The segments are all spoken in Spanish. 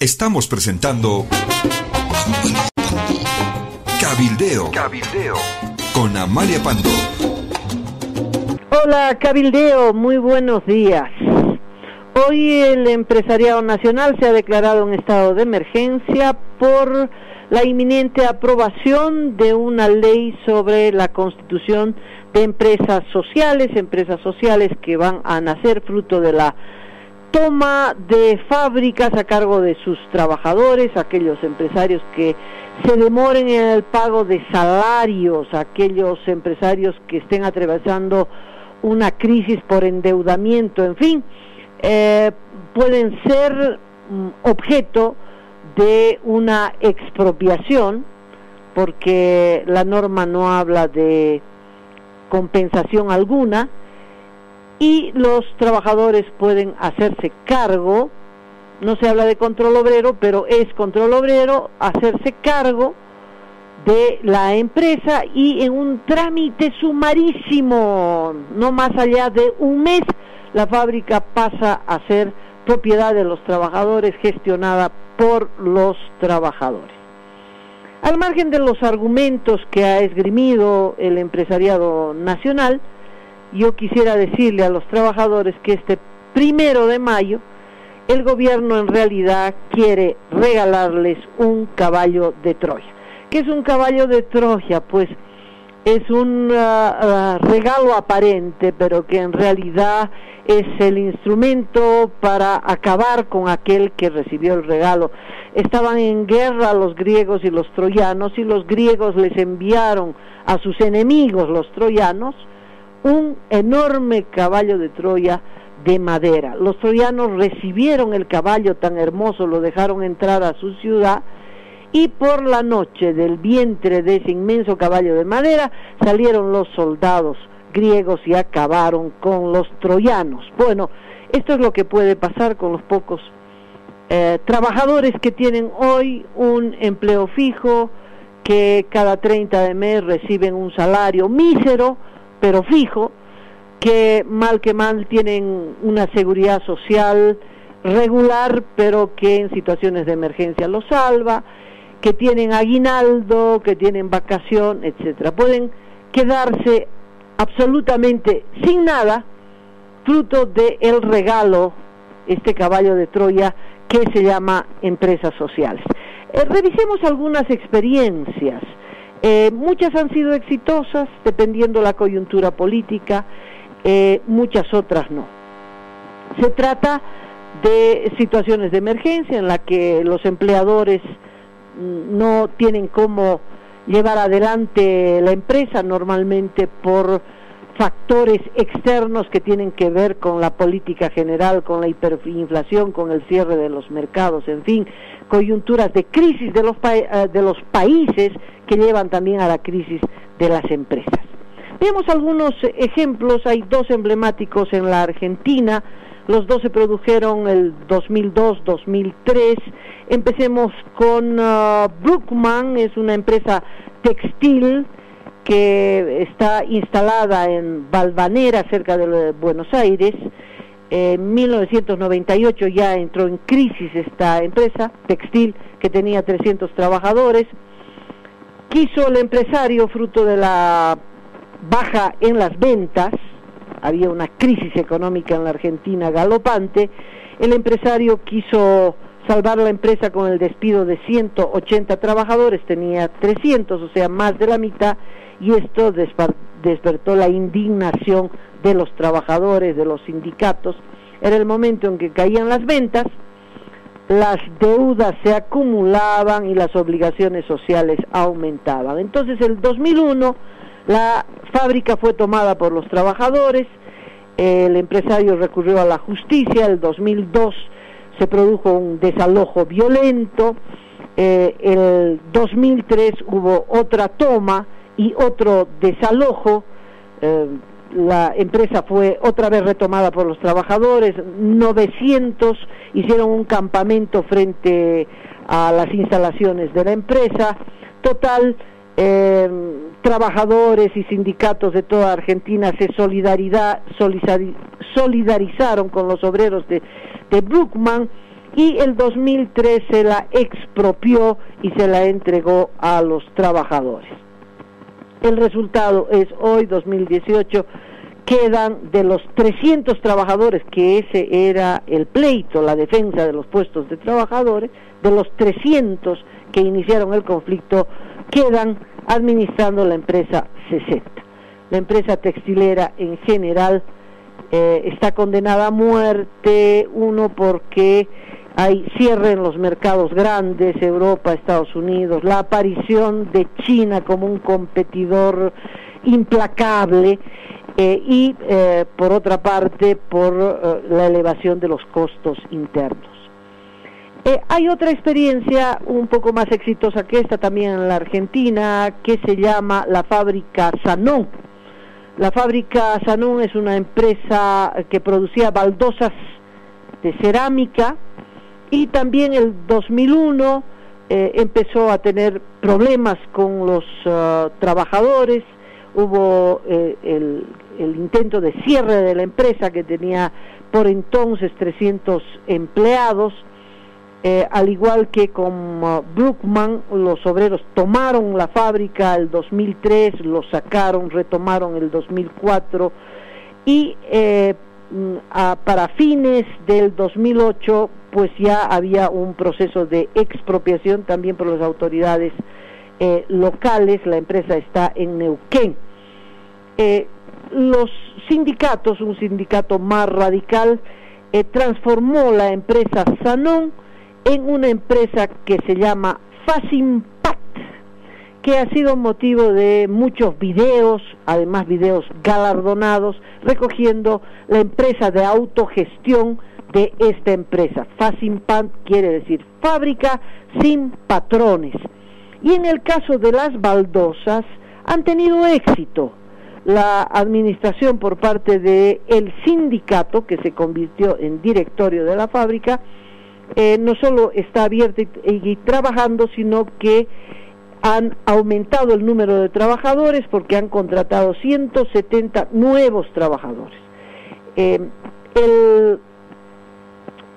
Estamos presentando Cabildeo con Amalia Pando. Hola Cabildeo, muy buenos días. Hoy el empresariado nacional se ha declarado en estado de emergencia por la inminente aprobación de una ley sobre la constitución de empresas sociales que van a nacer fruto de la toma de fábricas a cargo de sus trabajadores, aquellos empresarios que se demoren en el pago de salarios, aquellos empresarios que estén atravesando una crisis por endeudamiento, en fin, pueden ser objeto de una expropiación, porque la norma no habla de compensación alguna, y los trabajadores pueden hacerse cargo, no se habla de control obrero, pero es control obrero, hacerse cargo de la empresa, y en un trámite sumarísimo, no más allá de un mes, la fábrica pasa a ser propiedad de los trabajadores, gestionada por los trabajadores. Al margen de los argumentos que ha esgrimido el empresariado nacional, yo quisiera decirle a los trabajadores que este 1 de mayo el gobierno en realidad quiere regalarles un caballo de Troya. ¿Qué es un caballo de Troya? Pues es un regalo aparente, pero que en realidad es el instrumento para acabar con aquel que recibió el regalo. Estaban en guerra los griegos y los troyanos, y los griegos les enviaron a sus enemigos, los troyanos, un enorme caballo de Troya de madera. Los troyanos recibieron el caballo tan hermoso, lo dejaron entrar a su ciudad, y por la noche del vientre de ese inmenso caballo de madera salieron los soldados griegos y acabaron con los troyanos. Bueno, esto es lo que puede pasar con los pocos trabajadores que tienen hoy un empleo fijo, que cada 30 de mes reciben un salario mísero pero fijo, que mal tienen una seguridad social regular, pero que en situaciones de emergencia los salva, que tienen aguinaldo, que tienen vacación, etcétera. Pueden quedarse absolutamente sin nada, fruto del regalo, este caballo de Troya que se llama empresas sociales. Revisemos algunas experiencias. Muchas han sido exitosas, dependiendo la coyuntura política, muchas otras no. Se trata de situaciones de emergencia en las que los empleadores no tienen cómo llevar adelante la empresa, normalmente por factores externos que tienen que ver con la política general, con la hiperinflación, con el cierre de los mercados, en fin, coyunturas de crisis de los países que llevan también a la crisis de las empresas. Veamos algunos ejemplos. Hay dos emblemáticos en la Argentina, los dos se produjeron el 2002-2003. Empecemos con Bruckmann, es una empresa textil que está instalada en Valvanera, cerca de Buenos Aires. En 1998 ya entró en crisis esta empresa textil, que tenía 300 trabajadores. Quiso el empresario, fruto de la baja en las ventas, había una crisis económica en la Argentina galopante, el empresario quiso salvar la empresa con el despido de 180 trabajadores, tenía 300, o sea, más de la mitad, y esto despertó la indignación de los trabajadores, de los sindicatos. Era el momento en que caían las ventas, las deudas se acumulaban y las obligaciones sociales aumentaban. Entonces, el 2001, la fábrica fue tomada por los trabajadores, el empresario recurrió a la justicia. El 2002 se produjo un desalojo violento, el 2003 hubo otra toma y otro desalojo, la empresa fue otra vez retomada por los trabajadores, 900 hicieron un campamento frente a las instalaciones de la empresa. Total, trabajadores y sindicatos de toda Argentina se solidarizaron con los obreros de Bruckmann, y el 2013 la expropió y se la entregó a los trabajadores. El resultado es hoy, 2018, quedan de los 300 trabajadores, que ese era el pleito, la defensa de los puestos de trabajadores, de los 300 que iniciaron el conflicto, quedan administrando la empresa 60. La empresa textilera en general está condenada a muerte, uno porque hay cierre en los mercados grandes, Europa, Estados Unidos, la aparición de China como un competidor implacable, y por otra parte por la elevación de los costos internos. Hay otra experiencia un poco más exitosa que esta también en la Argentina, que se llama la fábrica Sanón. La fábrica Sanón es una empresa que producía baldosas de cerámica, y también el 2001 empezó a tener problemas con los trabajadores. Hubo el intento de cierre de la empresa, que tenía por entonces 300 empleados. Al igual que con Bruckmann, los obreros tomaron la fábrica el 2003, lo sacaron, retomaron el 2004, y para fines del 2008 pues ya había un proceso de expropiación también por las autoridades locales. La empresa está en Neuquén. Los sindicatos, un sindicato más radical, transformó la empresa Sanón en una empresa que se llama Facimpat, que ha sido motivo de muchos videos, además videos galardonados, recogiendo la empresa de autogestión de esta empresa. Facimpat quiere decir fábrica sin patrones. Y en el caso de las baldosas han tenido éxito. La administración por parte del sindicato, que se convirtió en directorio de la fábrica, no solo está abierta y trabajando, sino que han aumentado el número de trabajadores porque han contratado 170 nuevos trabajadores. El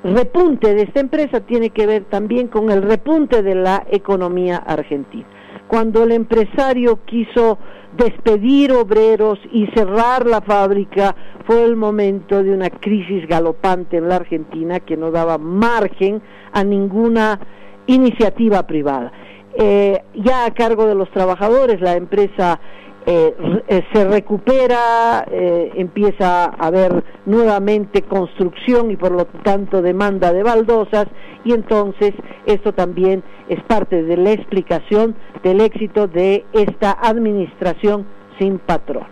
repunte de esta empresa tiene que ver también con el repunte de la economía argentina. Cuando el empresario quiso despedir obreros y cerrar la fábrica, fue el momento de una crisis galopante en la Argentina que no daba margen a ninguna iniciativa privada. Ya a cargo de los trabajadores, la empresa se recupera, empieza a haber nuevamente construcción y por lo tanto demanda de baldosas, y entonces esto también es parte de la explicación del éxito de esta administración sin patrones.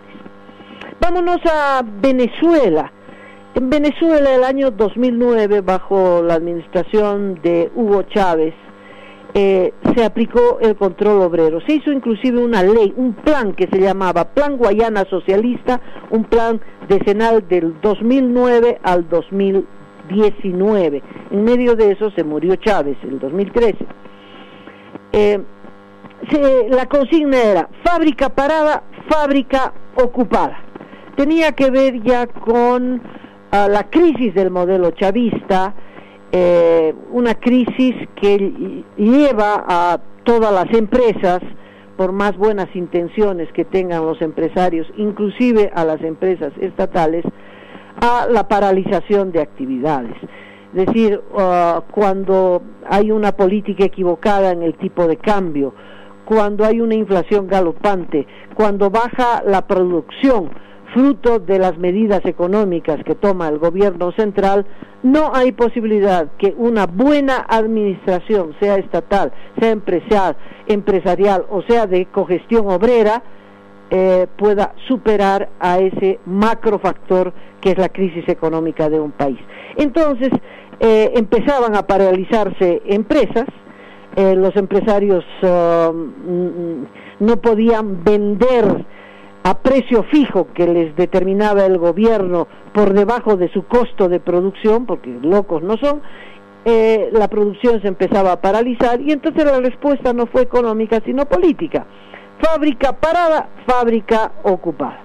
Vámonos a Venezuela. En Venezuela, el año 2009, bajo la administración de Hugo Chávez, se aplicó el control obrero. Se hizo inclusive una ley, un plan que se llamaba Plan Guayana Socialista, un plan decenal del 2009 al 2019. En medio de eso se murió Chávez, el 2013. La consigna era fábrica parada, fábrica ocupada. Tenía que ver ya con la crisis del modelo chavista, una crisis que lleva a todas las empresas, por más buenas intenciones que tengan los empresarios, inclusive a las empresas estatales, a la paralización de actividades. Es decir, cuando hay una política equivocada en el tipo de cambio, cuando hay una inflación galopante, cuando baja la producción, fruto de las medidas económicas que toma el gobierno central, no hay posibilidad que una buena administración, sea estatal, sea empresarial o sea de cogestión obrera, pueda superar a ese macrofactor que es la crisis económica de un país. Entonces empezaban a paralizarse empresas, los empresarios no podían vender a precio fijo que les determinaba el gobierno por debajo de su costo de producción, porque locos no son. La producción se empezaba a paralizar y entonces la respuesta no fue económica sino política. Fábrica parada, fábrica ocupada.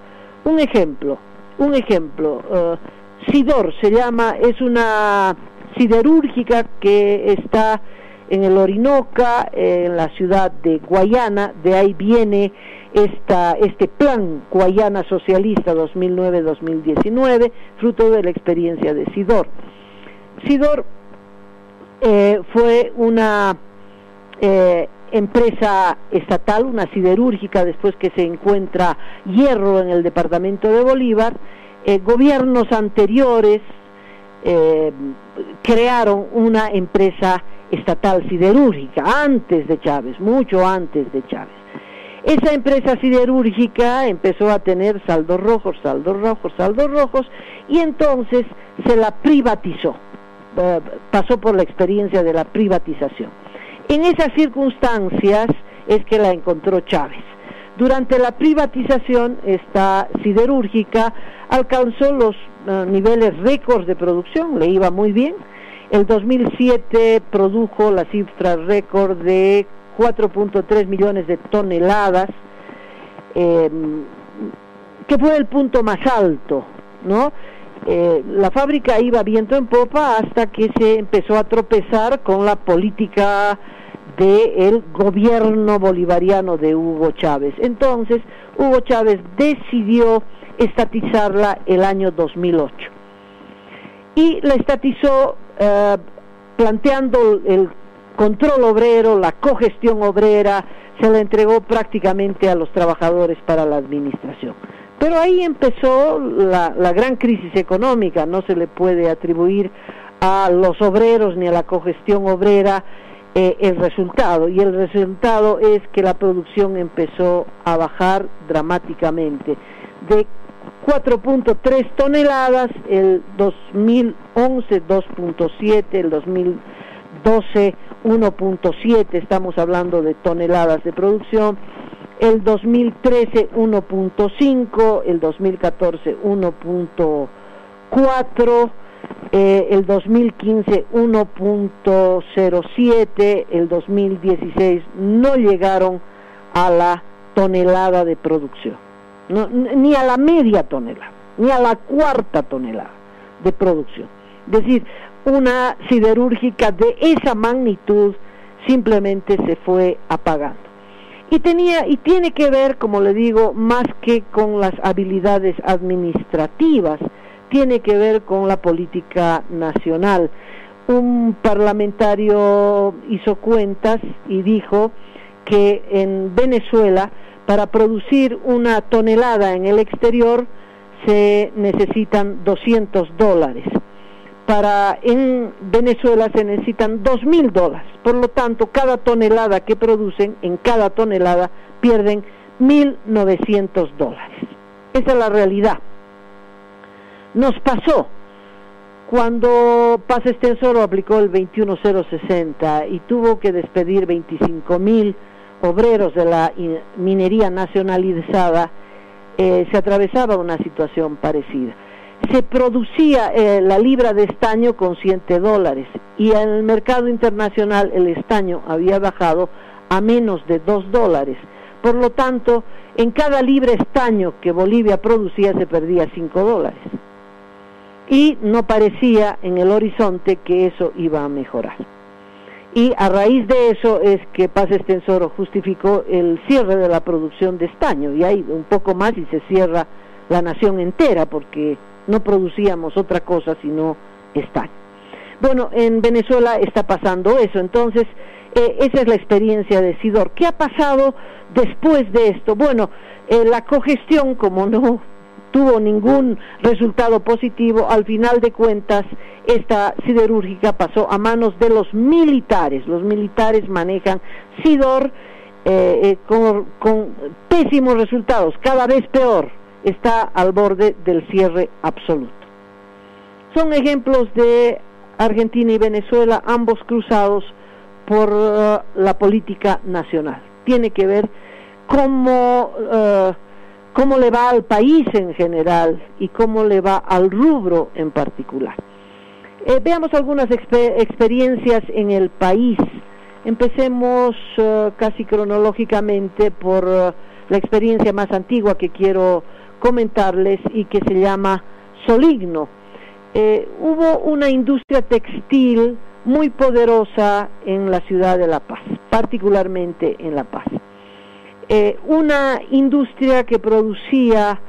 Un ejemplo, Sidor se llama, es una siderúrgica que está en el Orinoca, en la ciudad de Guayana. De ahí viene este plan Guayana Socialista 2009-2019, fruto de la experiencia de Sidor. Sidor fue una empresa estatal, una siderúrgica, después que se encuentra hierro en el departamento de Bolívar. Gobiernos anteriores crearon una empresa estatal siderúrgica antes de Chávez, mucho antes de Chávez. Esa empresa siderúrgica empezó a tener saldos rojos, y entonces se la privatizó, pasó por la experiencia de la privatización. En esas circunstancias es que la encontró Chávez. Durante la privatización, esta siderúrgica alcanzó los niveles récords de producción, le iba muy bien. El 2007 produjo la cifra récord de 4.3 millones de toneladas, que fue el punto más alto, ¿no? La fábrica iba viento en popa hasta que se empezó a tropezar con la política del gobierno bolivariano de Hugo Chávez. Entonces, Hugo Chávez decidió estatizarla el año 2008. Y la estatizó planteando el control obrero, la cogestión obrera, se la entregó prácticamente a los trabajadores para la administración. Pero ahí empezó la gran crisis económica. No se le puede atribuir a los obreros ni a la cogestión obrera el resultado, y el resultado es que la producción empezó a bajar dramáticamente, de 4.3 toneladas, el 2011 2.7, el 2012 1.7, estamos hablando de toneladas de producción, el 2013 1.5, el 2014 1.4, el 2015 1.07, el 2016 no llegaron a la tonelada de producción, no, ni a la media tonelada, ni a la cuarta tonelada de producción. Es decir, una siderúrgica de esa magnitud simplemente se fue apagando. Y tiene que ver, como le digo, más que con las habilidades administrativas, tiene que ver con la política nacional. Un parlamentario hizo cuentas y dijo que en Venezuela, para producir una tonelada en el exterior, se necesitan $200. En Venezuela se necesitan $2.000. Por lo tanto, cada tonelada que producen, en cada tonelada pierden $1.900. Esa es la realidad. Nos pasó cuando Paz Extensoro aplicó el 21060 y tuvo que despedir 25.000 obreros de la minería nacionalizada. Se atravesaba una situación parecida. Se producía la libra de estaño con $100 y en el mercado internacional el estaño había bajado a menos de $2. Por lo tanto, en cada libra estaño que Bolivia producía se perdía $5. Y no parecía en el horizonte que eso iba a mejorar. Y a raíz de eso es que Paz Extensoro justificó el cierre de la producción de estaño, y hay un poco más y se cierra la nación entera, porque no producíamos otra cosa sino estaño. Bueno, en Venezuela está pasando eso. Entonces, esa es la experiencia de Sidor. ¿Qué ha pasado después de esto? Bueno, la cogestión, como no tuvo ningún resultado positivo, al final de cuentas esta siderúrgica pasó a manos de los militares. Los militares manejan Sidor con pésimos resultados, cada vez peor, está al borde del cierre absoluto. Son ejemplos de Argentina y Venezuela, ambos cruzados por la política nacional. Tiene que ver cómo le va al país en general y cómo le va al rubro en particular. Veamos algunas experiencias en el país. Empecemos casi cronológicamente por la experiencia más antigua que quiero comentarles y que se llama Soligno. hubo una industria textil muy poderosa en la ciudad de La Paz, particularmente en La Paz. Una industria que producía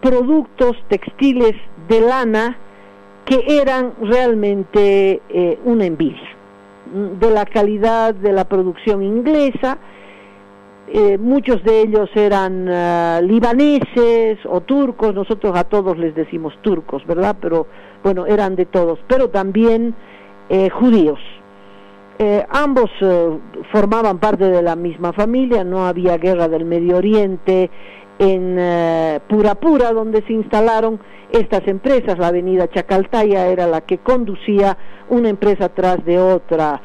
productos textiles de lana que eran realmente una envidia de la calidad de la producción inglesa. Muchos de ellos eran libaneses o turcos, nosotros a todos les decimos turcos, ¿verdad? Pero bueno, eran de todos, pero también judíos. Ambos formaban parte de la misma familia, no había guerra del Medio Oriente. En Purapura, donde se instalaron estas empresas, la avenida Chacaltaya era la que conducía una empresa tras de otra,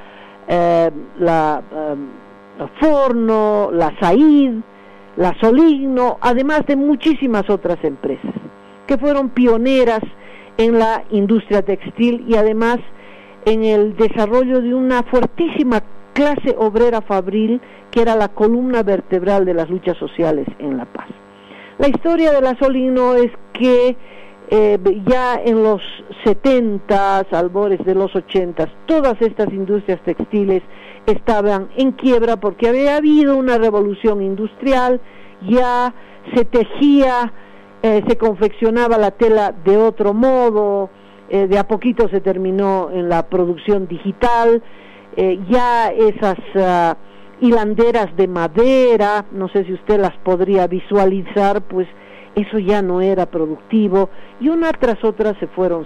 la Forno, la Said, la Soligno, además de muchísimas otras empresas que fueron pioneras en la industria textil y además en el desarrollo de una fuertísima clase obrera fabril que era la columna vertebral de las luchas sociales en La Paz. La historia de la Soligno es que ya en los 70s, albores de los 80s, todas estas industrias textiles estaban en quiebra porque había habido una revolución industrial, ya se tejía, se confeccionaba la tela de otro modo, de a poquito se terminó en la producción digital, ya esas hilanderas de madera, no sé si usted las podría visualizar, pues eso ya no era productivo y una tras otra se fueron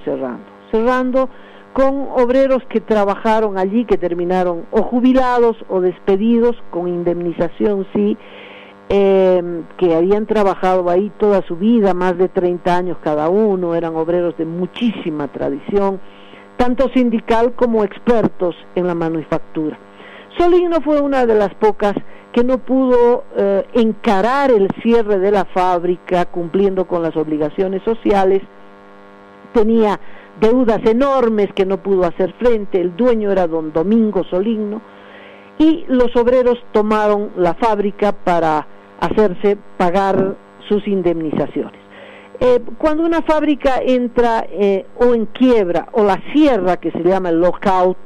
cerrando con obreros que trabajaron allí, que terminaron o jubilados o despedidos con indemnización, sí, que habían trabajado ahí toda su vida, más de 30 años cada uno, eran obreros de muchísima tradición, tanto sindical como expertos en la manufactura. Soligno fue una de las pocas que no pudo encarar el cierre de la fábrica cumpliendo con las obligaciones sociales, tenía deudas enormes que no pudo hacer frente, el dueño era don Domingo Soligno, y los obreros tomaron la fábrica para hacerse pagar sus indemnizaciones. Cuando una fábrica entra o en quiebra o la cierra, que se llama el lockout,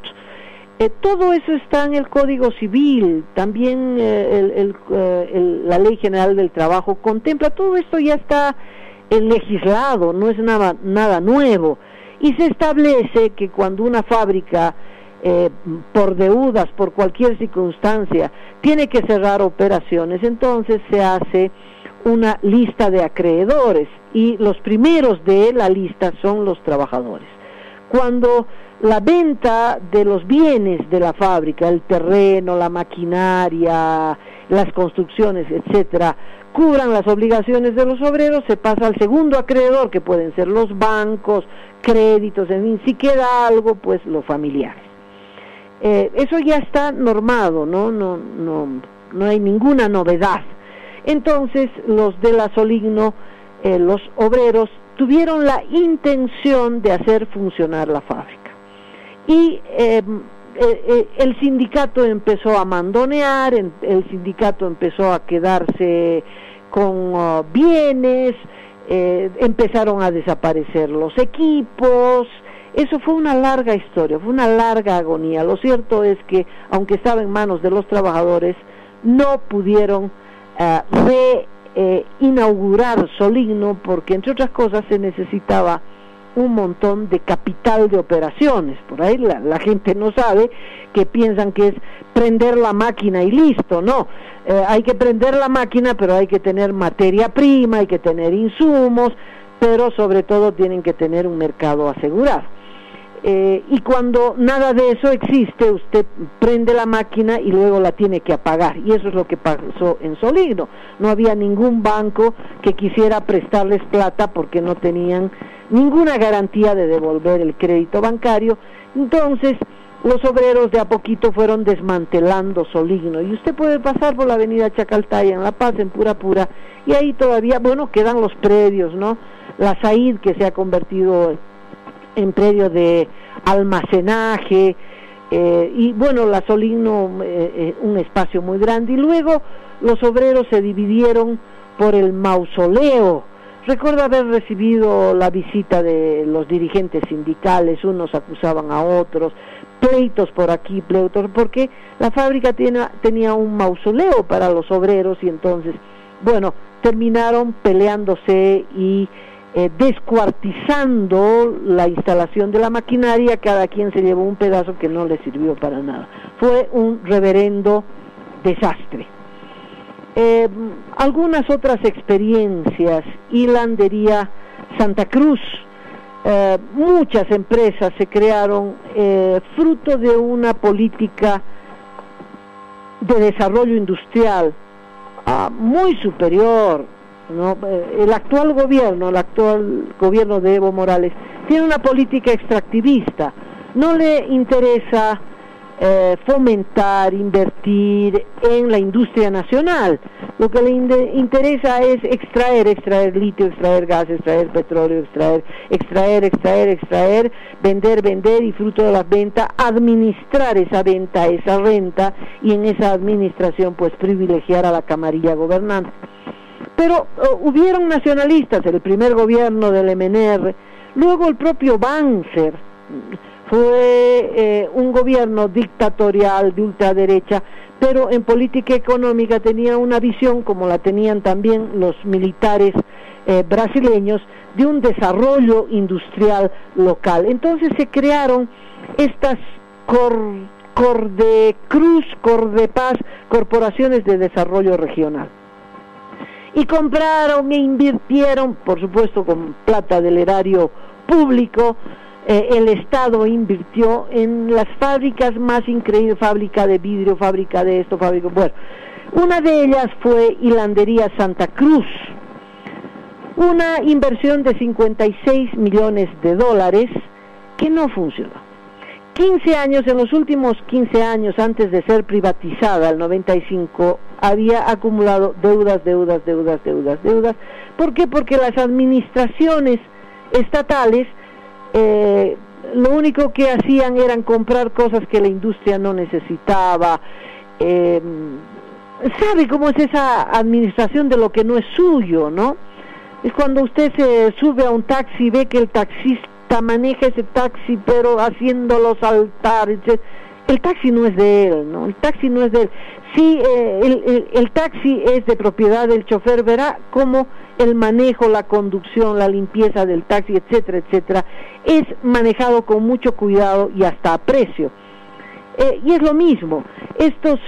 todo eso está en el Código Civil, también la Ley General del Trabajo contempla, todo esto ya está legislado, no es nada nuevo, y se establece que cuando una fábrica, por deudas, por cualquier circunstancia, tiene que cerrar operaciones, entonces se hace una lista de acreedores, y los primeros de la lista son los trabajadores. Cuando la venta de los bienes de la fábrica, el terreno, la maquinaria, las construcciones, etcétera, cubran las obligaciones de los obreros, se pasa al segundo acreedor, que pueden ser los bancos, créditos, en fin, si queda algo, pues los familiares. Eso ya está normado, no hay ninguna novedad. Entonces, los de la Soligno, los obreros, tuvieron la intención de hacer funcionar la fábrica. Y el sindicato empezó a mandonear, el sindicato empezó a quedarse con bienes, empezaron a desaparecer los equipos. Eso fue una larga historia, fue una larga agonía. Lo cierto es que, aunque estaba en manos de los trabajadores, no pudieron inaugurar Soligno porque, entre otras cosas, se necesitaba un montón de capital de operaciones. Por ahí la gente no sabe, que piensan que es prender la máquina y listo. No, hay que prender la máquina, pero hay que tener materia prima, hay que tener insumos, pero sobre todo tienen que tener un mercado asegurado. Y cuando nada de eso existe, usted prende la máquina y luego la tiene que apagar, y eso es lo que pasó en Soligno. No había ningún banco que quisiera prestarles plata porque no tenían ninguna garantía de devolver el crédito bancario. Entonces los obreros de a poquito fueron desmantelando Soligno, y usted puede pasar por la avenida Chacaltaya en La Paz, en Purapura, y ahí todavía, bueno, quedan los predios, ¿no? La Said, que se ha convertido en predio de almacenaje, y bueno, la Soligno, un espacio muy grande, y luego los obreros se dividieron por el mausoleo Recuerdo haber recibido la visita de los dirigentes sindicales, unos acusaban a otros, pleitos por aquí, pleitos, porque la fábrica tenía un mausoleo para los obreros y entonces, bueno, terminaron peleándose y descuartizando la instalación de la maquinaria. Cada quien se llevó un pedazo que no le sirvió para nada. Fue un reverendo desastre. Algunas otras experiencias: Hilandería Santa Cruz. Muchas empresas se crearon fruto de una política de desarrollo industrial muy superior, ¿no? El actual gobierno de Evo Morales tiene una política extractivista. No le interesa fomentar, invertir en la industria nacional. Lo que le interesa es extraer litio, extraer gas, extraer petróleo, extraer, vender y fruto de la venta, administrar esa venta, esa renta, y en esa administración pues privilegiar a la camarilla gobernante. Pero hubieron nacionalistas, el primer gobierno del MNR, luego el propio Banzer. Fue un gobierno dictatorial de ultraderecha, pero en política económica tenía una visión, como la tenían también los militares brasileños, de un desarrollo industrial local. Entonces se crearon estas Cordepaz, corporaciones de desarrollo regional. Y compraron e invirtieron, por supuesto con plata del erario público. El Estado invirtió en las fábricas más increíbles, fábrica de vidrio, fábrica de esto, fábrica... Bueno, una de ellas fue Hilandería Santa Cruz, una inversión de $56 millones que no funcionó. 15 años, en los últimos 15 años antes de ser privatizada, el 95, había acumulado deudas. ¿Por qué? Porque las administraciones estatales lo único que hacían eran comprar cosas que la industria no necesitaba. ¿Sabe cómo es esa administración de lo que no es suyo, no? Es cuando usted se sube a un taxi y ve que el taxista maneja ese taxi pero haciéndolo saltar. El taxi no es de él, ¿no? El taxi no es de él. Si el taxi es de propiedad del chofer, verá cómo el manejo, la conducción, la limpieza del taxi, etcétera, etcétera, es manejado con mucho cuidado y hasta aprecio. Y es lo mismo, estos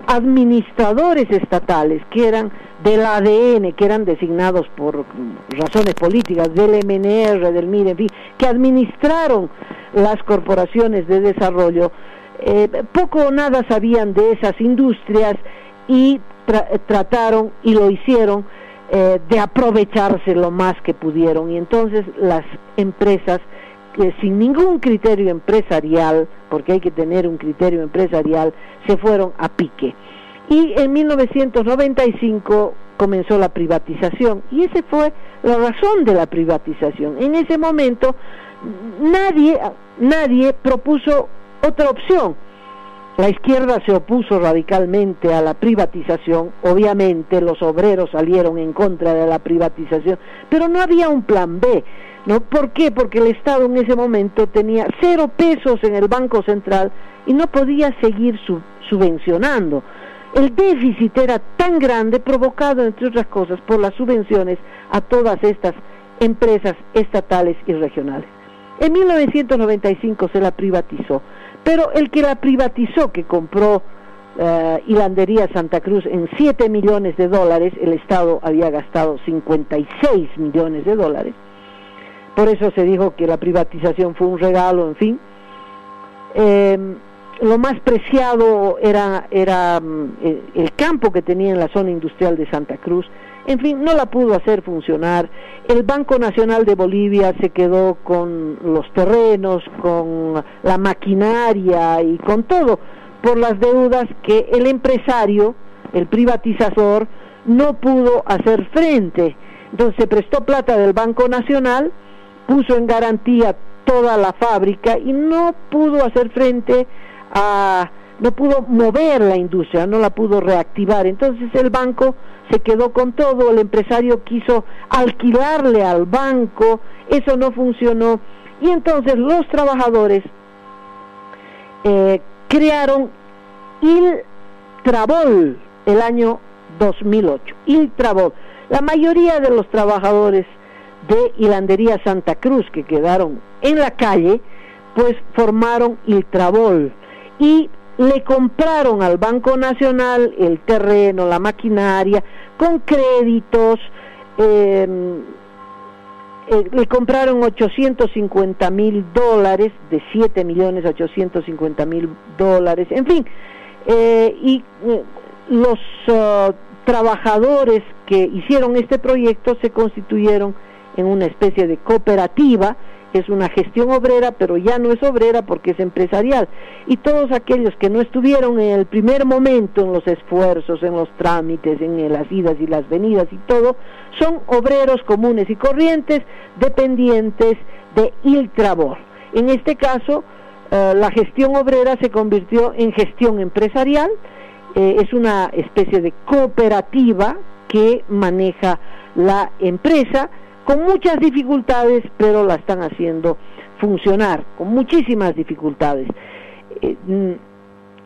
administradores estatales que eran del ADN, que eran designados por razones políticas, del MNR, del MIR, en fin, que administraron las corporaciones de desarrollo, poco o nada sabían de esas industrias y trataron y lo hicieron de aprovecharse lo más que pudieron, y entonces las empresas que sin ningún criterio empresarial, porque hay que tener un criterio empresarial, se fueron a pique. Y en 1995 comenzó la privatización, y esa fue la razón de la privatización. En ese momento nadie propuso otra opción. La izquierda se opuso radicalmente a la privatización, obviamente los obreros salieron en contra de la privatización, pero no había un plan B, ¿no? ¿Por qué? Porque el Estado en ese momento tenía 0 pesos en el Banco Central y no podía seguir subvencionando. El déficit era tan grande, provocado entre otras cosas por las subvenciones a todas estas empresas estatales y regionales. En 1995 se la privatizó, pero el que la privatizó, que compró Hilandería Santa Cruz en $7 millones, el Estado había gastado $56 millones. Por eso se dijo que la privatización fue un regalo, en fin. Lo más preciado era el campo que tenía en la zona industrial de Santa Cruz. En fin, no la pudo hacer funcionar. El Banco Nacional de Bolivia se quedó con los terrenos, con la maquinaria y con todo, por las deudas que el empresario, el privatizador, no pudo hacer frente. Entonces se prestó plata del Banco Nacional, puso en garantía toda la fábrica y no pudo hacer frente a mover la industria, no la pudo reactivar. Entonces el banco se quedó con todo, el empresario quiso alquilarle al banco, eso no funcionó, y entonces los trabajadores crearon Iltrabol el año 2008. Iltrabol. La mayoría de los trabajadores de Hilandería Santa Cruz que quedaron en la calle, pues formaron Iltrabol y le compraron al Banco Nacional el terreno, la maquinaria, con créditos, le compraron $850,000, de $7,850,000, en fin, y los trabajadores que hicieron este proyecto se constituyeron en una especie de cooperativa. Es una gestión obrera, pero ya no es obrera porque es empresarial, y todos aquellos que no estuvieron en el primer momento en los esfuerzos, en los trámites, en las idas y las venidas y todo, son obreros comunes y corrientes dependientes de Iltrabol. En este caso, la gestión obrera se convirtió en gestión empresarial. Es una especie de cooperativa que maneja la empresa, con muchas dificultades, pero la están haciendo funcionar, con muchísimas dificultades.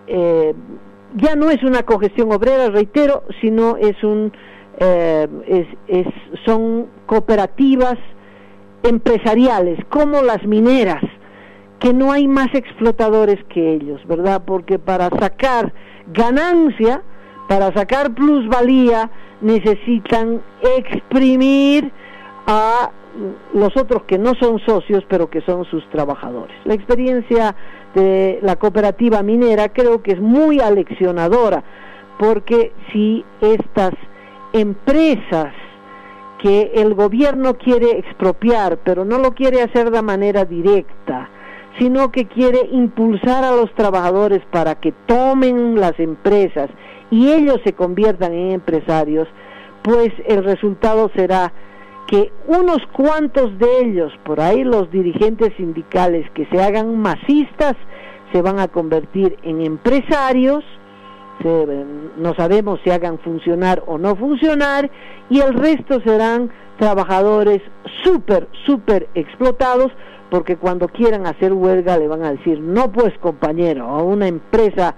Ya no es una cogestión obrera, reitero, sino son cooperativas empresariales, como las mineras, que no hay más explotadores que ellos, ¿verdad? Porque para sacar ganancia, para sacar plusvalía, necesitan exprimir a los otros que no son socios, pero que son sus trabajadores. La experiencia de la cooperativa minera creo que es muy aleccionadora, porque si estas empresas que el gobierno quiere expropiar, pero no lo quiere hacer de manera directa, sino que quiere impulsar a los trabajadores para que tomen las empresas y ellos se conviertan en empresarios, pues el resultado será que unos cuantos de ellos, por ahí los dirigentes sindicales que se hagan masistas, se van a convertir en empresarios, no sabemos si hagan funcionar o no funcionar, y el resto serán trabajadores súper explotados, porque cuando quieran hacer huelga le van a decir, no pues compañero, a una empresa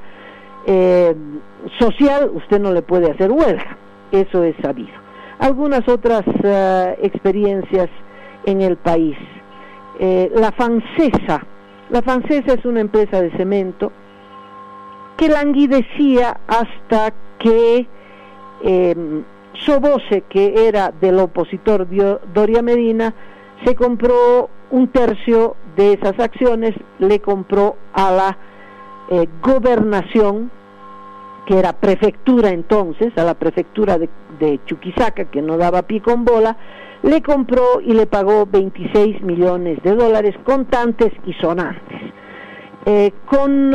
social usted no le puede hacer huelga, eso es sabido. Algunas otras experiencias en el país. La Fancesa es una empresa de cemento que languidecía hasta que Sobose, que era del opositor Doria Medina, se compró un tercio de esas acciones, le compró a la gobernación, que era prefectura entonces, a la prefectura de Chuquisaca, que no daba pie con bola, le compró y le pagó $26 millones contantes y sonantes. Con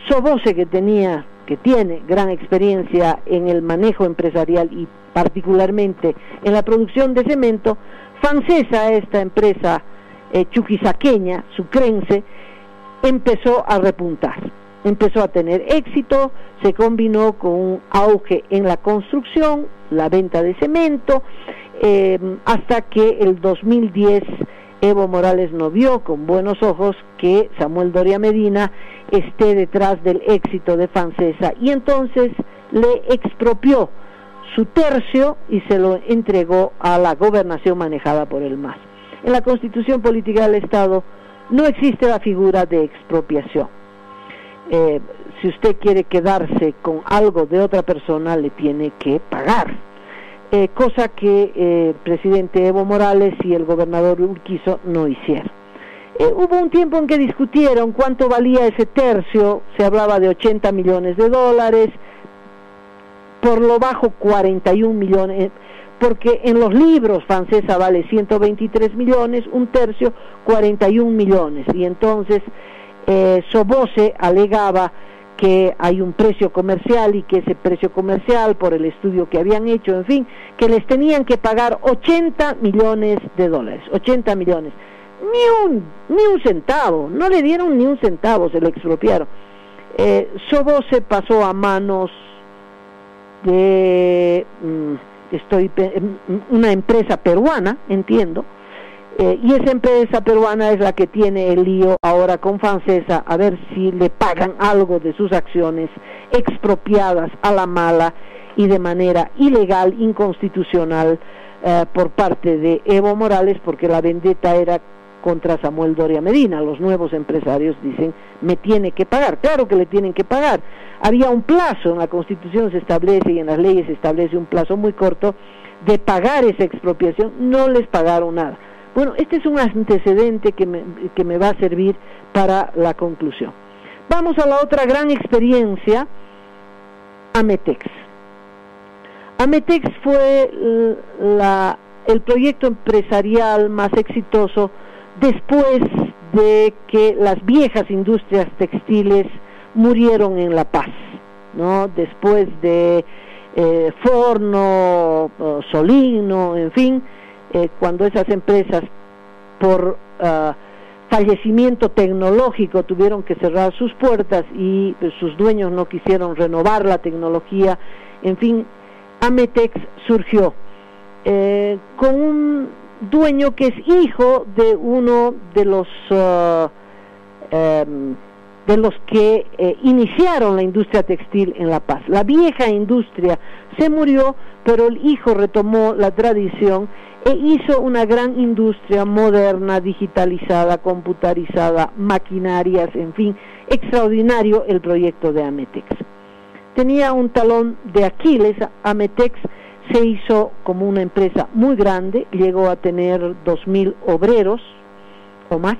Sobose, que tiene gran experiencia en el manejo empresarial y particularmente en la producción de cemento, Fancesa, esta empresa chuquisaqueña, sucrense, empezó a repuntar. Empezó a tener éxito, se combinó con un auge en la construcción, la venta de cemento, hasta que el 2010 Evo Morales no vio con buenos ojos que Samuel Doria Medina esté detrás del éxito de Fancesa, y entonces le expropió su tercio y se lo entregó a la gobernación manejada por el MAS. En la Constitución Política del Estado no existe la figura de expropiación. Si usted quiere quedarse con algo de otra persona, le tiene que pagar, cosa que el presidente Evo Morales y el gobernador Urquizo no hicieron. Hubo un tiempo en que discutieron cuánto valía ese tercio, se hablaba de $80 millones, por lo bajo 41 millones, porque en los libros Fancesa vale 123 millones, un tercio 41 millones, y entonces Sobose alegaba que hay un precio comercial y que ese precio comercial, por el estudio que habían hecho, en fin, que les tenían que pagar $80 millones, 80 millones, ni un centavo, no le dieron ni un centavo, se lo expropiaron. Soboce pasó a manos de una empresa peruana, entiendo, y esa empresa peruana es la que tiene el lío ahora con Francesa, a ver si le pagan algo de sus acciones expropiadas a la mala y de manera ilegal, inconstitucional, por parte de Evo Morales, porque la vendetta era contra Samuel Doria Medina. Los nuevos empresarios dicen, me tiene que pagar. Claro que le tienen que pagar. Había un plazo, en la Constitución se establece y en las leyes se establece un plazo muy corto de pagar esa expropiación. No les pagaron nada. Bueno, este es un antecedente que me va a servir para la conclusión. Vamos a la otra gran experiencia, Ametex. Ametex fue el proyecto empresarial más exitoso después de que las viejas industrias textiles murieron en La Paz, ¿no? Después de Forno, Solino, en fin, cuando esas empresas por fallecimiento tecnológico tuvieron que cerrar sus puertas y sus dueños no quisieron renovar la tecnología, en fin, Ametex surgió con un dueño que es hijo de uno de los que iniciaron la industria textil en La Paz. La vieja industria se murió, pero el hijo retomó la tradición e hizo una gran industria moderna, digitalizada, computarizada, maquinarias, en fin, extraordinario el proyecto de Ametex. Tenía un talón de Aquiles. Ametex se hizo como una empresa muy grande, llegó a tener 2.000 obreros o más.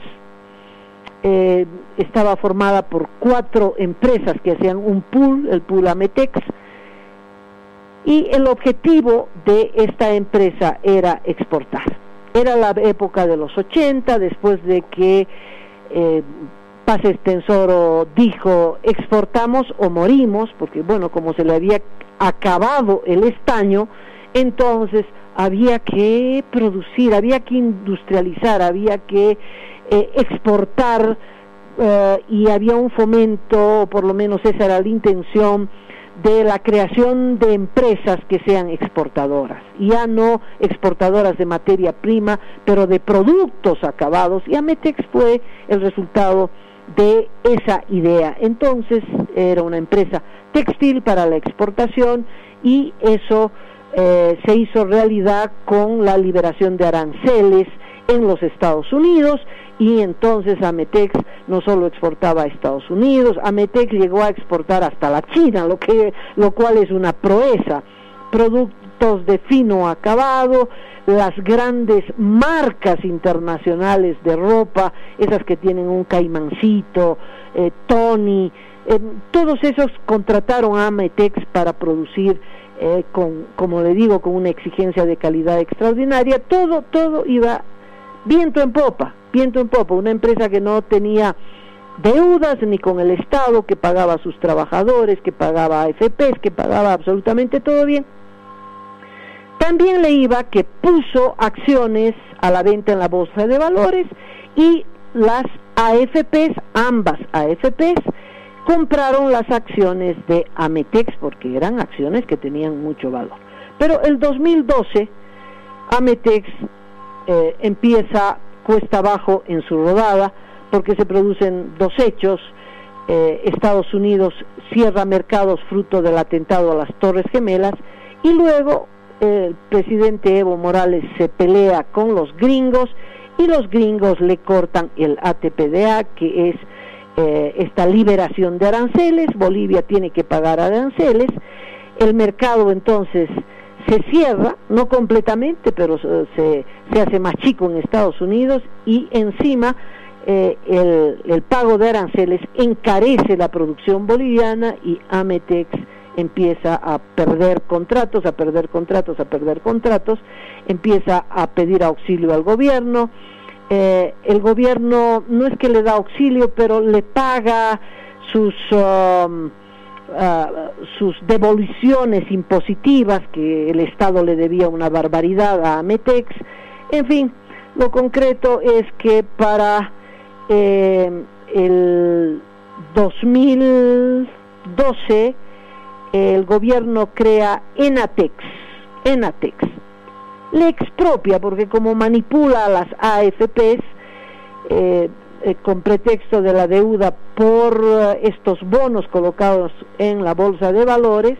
Estaba formada por 4 empresas que hacían un pool, el pool Ametex, y el objetivo de esta empresa era exportar. Era la época de los 80, después de que Paz Estenssoro dijo, exportamos o morimos, porque bueno, como se le había acabado el estaño, entonces había que producir, había que industrializar, había que exportar, y había un fomento, por lo menos esa era la intención, de la creación de empresas que sean exportadoras, ya no exportadoras de materia prima, pero de productos acabados, y Ametex fue el resultado de esa idea. Entonces era una empresa textil para la exportación, y eso se hizo realidad con la liberación de aranceles en los Estados Unidos, y entonces Ametex no solo exportaba a Estados Unidos, Ametex llegó a exportar hasta la China, lo cual es una proeza. Productos de fino acabado, las grandes marcas internacionales de ropa, esas que tienen un caimancito, Tony, todos esos contrataron a Ametex para producir como le digo, con una exigencia de calidad extraordinaria. Todo iba viento en popa, una empresa que no tenía deudas ni con el Estado, que pagaba a sus trabajadores, que pagaba a AFPs, que pagaba absolutamente todo bien. También le iba que puso acciones a la venta en la bolsa de valores, y las AFPs, ambas AFPs, compraron las acciones de Ametex porque eran acciones que tenían mucho valor. Pero el 2012 Ametex empieza cuesta abajo en su rodada, porque se producen dos hechos. Estados Unidos cierra mercados fruto del atentado a las Torres Gemelas, y luego el presidente Evo Morales se pelea con los gringos, y los gringos le cortan el ATPDA, que es esta liberación de aranceles. Bolivia tiene que pagar aranceles. El mercado entonces se cierra, no completamente, pero se hace más chico en Estados Unidos, y encima el pago de aranceles encarece la producción boliviana, y Ametex empieza a perder contratos, empieza a pedir auxilio al gobierno. El gobierno no es que le da auxilio, pero le paga sus devoluciones impositivas, que el Estado le debía una barbaridad a Ametex. En fin, lo concreto es que para el 2012 el gobierno crea Enatex, le expropia porque como manipula a las AFPs con pretexto de la deuda por estos bonos colocados en la bolsa de valores,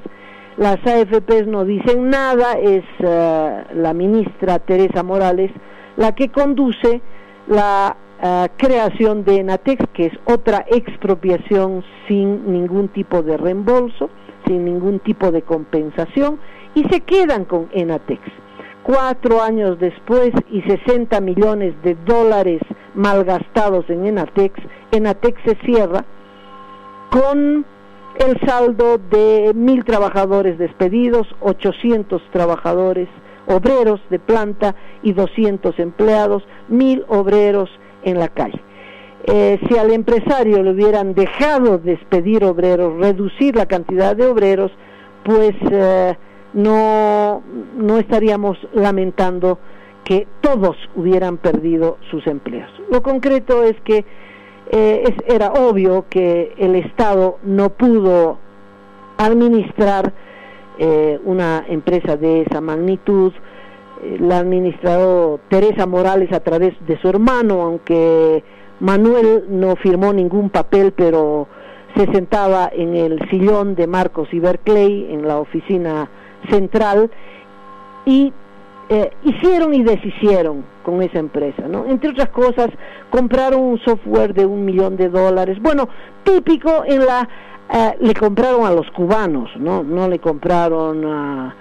las AFPs no dicen nada, es la ministra Teresa Morales la que conduce la creación de Enatex, que es otra expropiación sin ningún tipo de reembolso, sin ningún tipo de compensación, y se quedan con Enatex. 4 años después y $60 millones malgastados en Enatex se cierra con el saldo de 1,000 trabajadores despedidos, 800 trabajadores, obreros de planta y 200 empleados, 1,000 obreros en la calle. Si al empresario le hubieran dejado despedir obreros, reducir la cantidad de obreros, pues no estaríamos lamentando que todos hubieran perdido sus empleos. Lo concreto es que era obvio que el Estado no pudo administrar una empresa de esa magnitud. La ha administrado Teresa Morales a través de su hermano, aunque Manuel no firmó ningún papel, pero se sentaba en el sillón de Marcos y Berkeley en la oficina central y hicieron y deshicieron con esa empresa, ¿no? Entre otras cosas, compraron un software de $1 millón. Bueno, típico en la le compraron a los cubanos, no le compraron a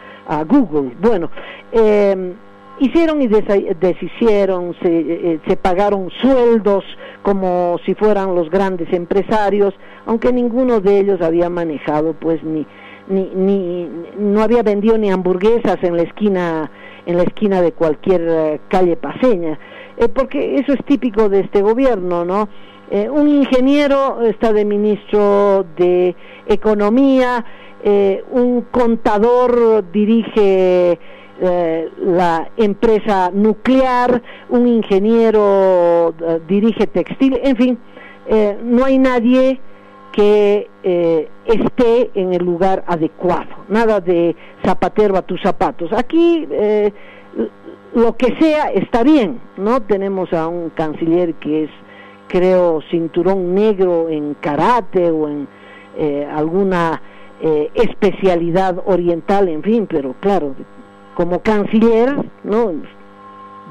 Google. Bueno, hicieron y deshicieron, se pagaron sueldos como si fueran los grandes empresarios, aunque ninguno de ellos había manejado pues no había vendido ni hamburguesas en la esquina de cualquier calle paseña, porque eso es típico de este gobierno, ¿no? Un ingeniero está de ministro de Economía, un contador dirige la empresa nuclear, un ingeniero dirige textil, en fin, no hay nadie que esté en el lugar adecuado, nada de zapatero a tus zapatos. Aquí lo que sea está bien, ¿no? Tenemos a un canciller que es, creo, cinturón negro en karate o en alguna especialidad oriental, en fin, pero claro, como canciller, ¿no?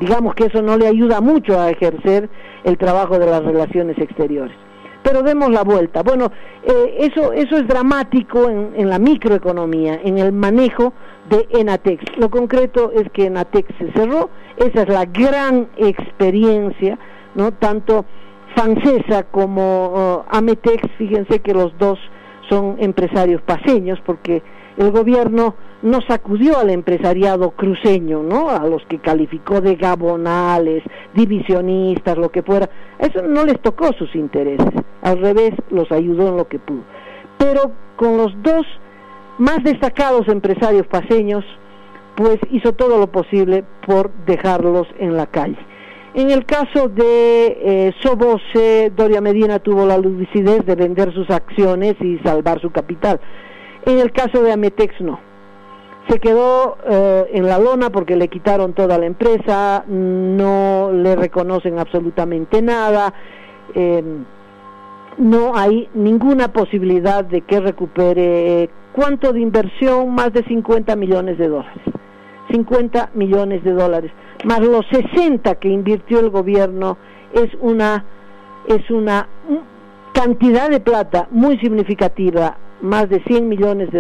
Digamos que eso no le ayuda mucho a ejercer el trabajo de las relaciones exteriores. Pero demos la vuelta. Bueno, eso es dramático en la microeconomía, en el manejo de Enatex. Lo concreto es que Enatex se cerró, esa es la gran experiencia, ¿no? Tanto Fancesa como Ametex, fíjense que los dos son empresarios paceños, porque el gobierno no sacudió al empresariado cruceño, ¿no? A los que calificó de gabonales, divisionistas, lo que fuera. Eso no les tocó sus intereses, al revés, los ayudó en lo que pudo. Pero con los dos más destacados empresarios paceños, pues hizo todo lo posible por dejarlos en la calle. En el caso de Soboce, Doria Medina tuvo la lucidez de vender sus acciones y salvar su capital. En el caso de Ametex no. Se quedó en la lona porque le quitaron toda la empresa, no le reconocen absolutamente nada, no hay ninguna posibilidad de que recupere. ¿Cuánto de inversión? Más de $50 millones. $50 millones, más los 60 que invirtió el gobierno, es una cantidad de plata muy significativa, más de $100 millones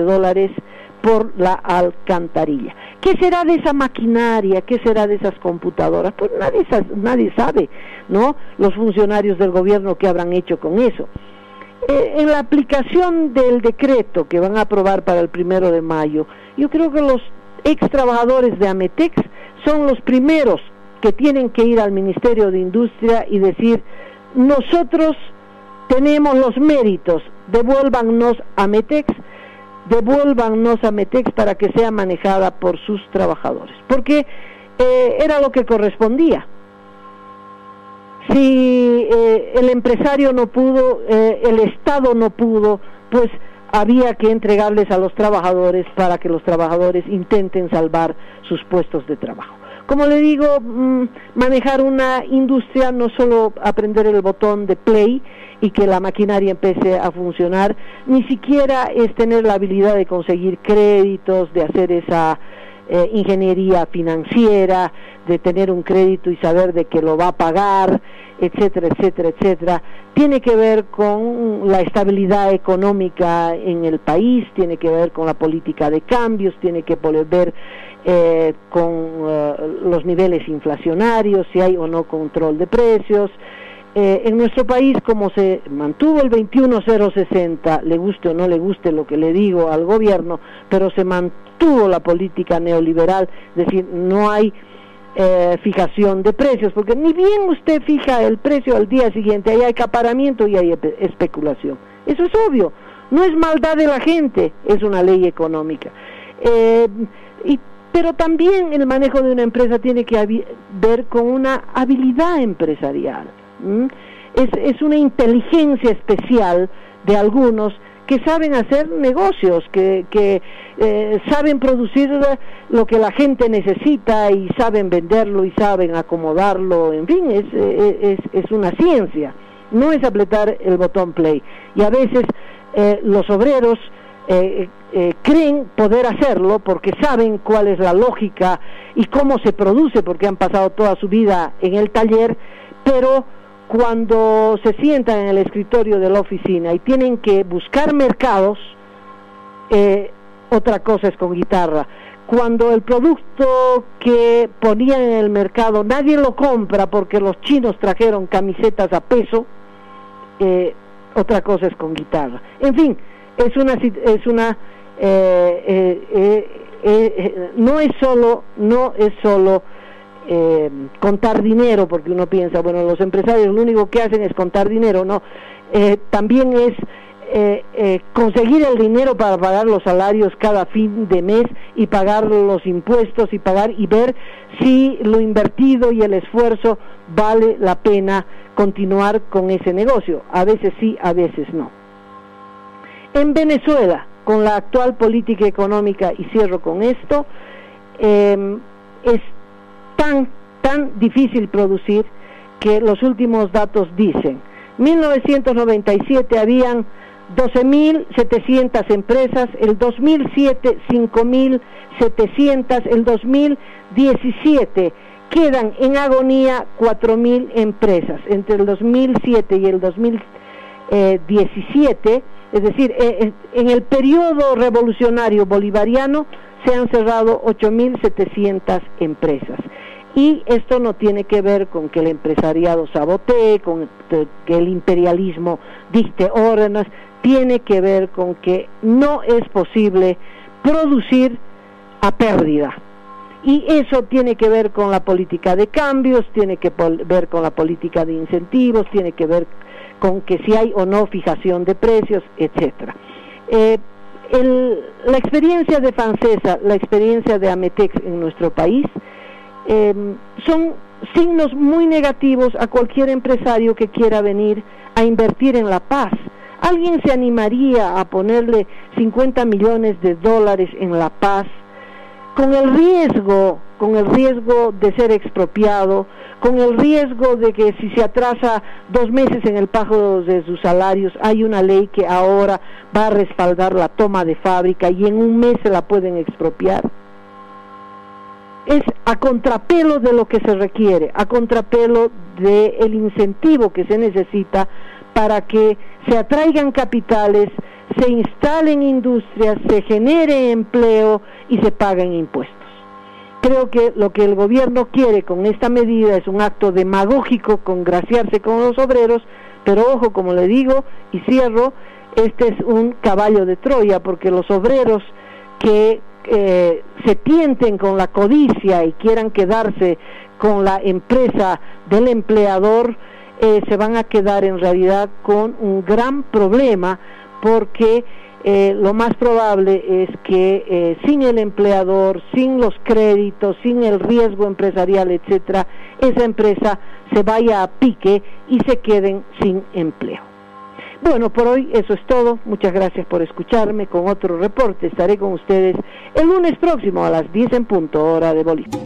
por la alcantarilla. ¿Qué será de esa maquinaria? ¿Qué será de esas computadoras? Pues nadie sabe, ¿no? Los funcionarios del gobierno que habrán hecho con eso. En la aplicación del decreto que van a aprobar para el 1 de mayo, yo creo que los ex trabajadores de Ametex son los primeros que tienen que ir al Ministerio de Industria y decir: nosotros tenemos los méritos, devuélvannos Ametex para que sea manejada por sus trabajadores, porque era lo que correspondía. Si el empresario no pudo, el Estado no pudo, pues había que entregarles a los trabajadores para que los trabajadores intenten salvar sus puestos de trabajo. Como le digo, manejar una industria no solo aprender el botón de play y que la maquinaria empiece a funcionar, ni siquiera es tener la habilidad de conseguir créditos, de hacer esa ingeniería financiera, de tener un crédito y saber de que lo va a pagar, etcétera, etcétera, etcétera. Tiene que ver con la estabilidad económica en el país, tiene que ver con la política de cambios, tiene que ver con los niveles inflacionarios, si hay o no control de precios. En nuestro país, como se mantuvo el 21.060, le guste o no le guste lo que le digo al gobierno, pero se mantuvo la política neoliberal, es decir, no hay fijación de precios, porque ni bien usted fija el precio al día siguiente, hay acaparamiento y hay especulación. Eso es obvio, no es maldad de la gente, es una ley económica. Pero también el manejo de una empresa tiene que ver con una habilidad empresarial. Es una inteligencia especial de algunos que saben hacer negocios, que saben producir lo que la gente necesita y saben venderlo y saben acomodarlo, en fin, es una ciencia, no es apretar el botón play. Y a veces los obreros creen poder hacerlo porque saben cuál es la lógica y cómo se produce, porque han pasado toda su vida en el taller, pero cuando se sientan en el escritorio de la oficina y tienen que buscar mercados, otra cosa es con guitarra. Cuando el producto que ponían en el mercado nadie lo compra porque los chinos trajeron camisetas a peso, otra cosa es con guitarra. En fin, no es solo contar dinero, porque uno piensa, bueno, los empresarios lo único que hacen es contar dinero, no, también es conseguir el dinero para pagar los salarios cada fin de mes y pagar los impuestos y ver si lo invertido y el esfuerzo vale la pena continuar con ese negocio. A veces sí, a veces no. En Venezuela, con la actual política económica, y cierro con esto, es tan difícil producir que los últimos datos dicen: 1997 habían 12.700 empresas, el 2007 5.700, el 2017 quedan en agonía 4.000 empresas. Entre el 2007 y el 2017, es decir, en el periodo revolucionario bolivariano se han cerrado 8.700 empresas. Y esto no tiene que ver con que el empresariado sabotee, con que el imperialismo dicte órdenes, tiene que ver con que no es posible producir a pérdida. Y eso tiene que ver con la política de cambios, tiene que ver con la política de incentivos, tiene que ver con que si hay o no fijación de precios, etcétera. La experiencia de Fancesa, la experiencia de Ametex en nuestro país, son signos muy negativos a cualquier empresario que quiera venir a invertir en La Paz. ¿Alguien se animaría a ponerle $50 millones en La Paz con el riesgo de ser expropiado, con el riesgo de que si se atrasa 2 meses en el pago de sus salarios, hay una ley que ahora va a respaldar la toma de fábrica y en 1 mes se la pueden expropiar? Es a contrapelo de lo que se requiere, a contrapelo del incentivo que se necesita para que se atraigan capitales, se instalen industrias, se genere empleo y se paguen impuestos. Creo que lo que el gobierno quiere con esta medida es un acto demagógico, congraciarse con los obreros, pero ojo, como le digo y cierro, este es un caballo de Troya, porque los obreros que se tienten con la codicia y quieran quedarse con la empresa del empleador, se van a quedar en realidad con un gran problema, porque lo más probable es que sin el empleador, sin los créditos, sin el riesgo empresarial, etcétera, esa empresa se vaya a pique y se queden sin empleo. Bueno, por hoy eso es todo. Muchas gracias por escucharme. Con otro reporte estaré con ustedes el lunes próximo a las 10 en punto, hora de Bolivia.